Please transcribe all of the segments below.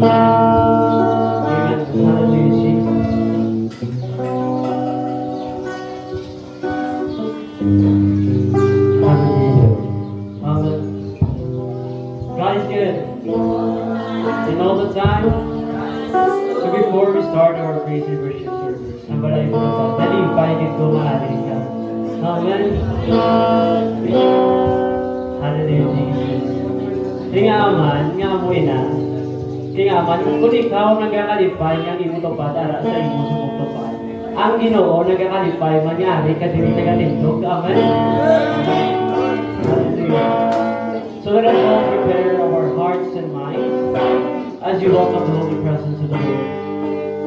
Amen. Hallelujah, Jesus. Hallelujah. Amen. God is good. And all the time. So before we start our praise and worship service, ang balay ko na tayo. Dali, paligid ko maaring ka. Amen. Hallelujah, Jesus. Kaya aman, nga amoy na. Kaya aman, kung ikaw nagkakalipay, nga imo to para sa imo subok to pa. Ang Ginoo nagkakalipay, manyari ka dili tagalindog. Amen. Hallelujah. So let us all prepare our hearts and minds as you welcome the holy presence of the Lord.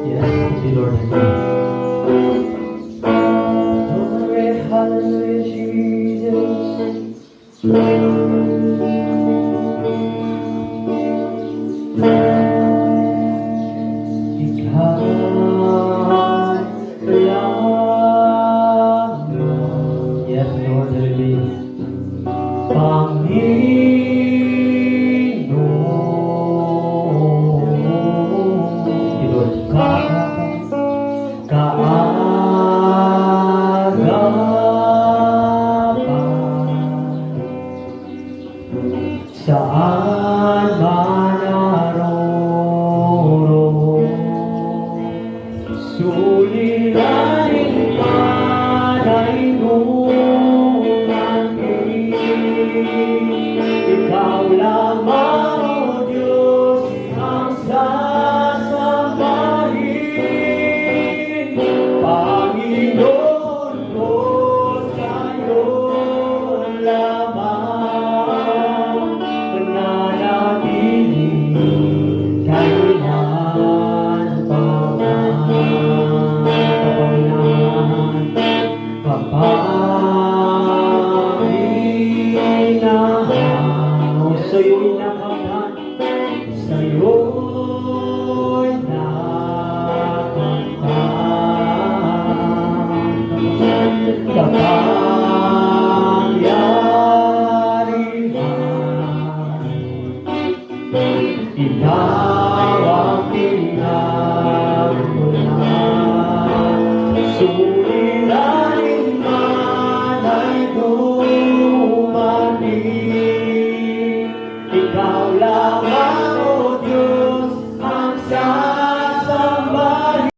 Yes, thank you, Lord. Glory, hallelujah, Jesus. Ikaw lamang. Yes, Lord, hallelujah. Panginoon. Thank you, Lord. Saan man naroon, suliranin man ay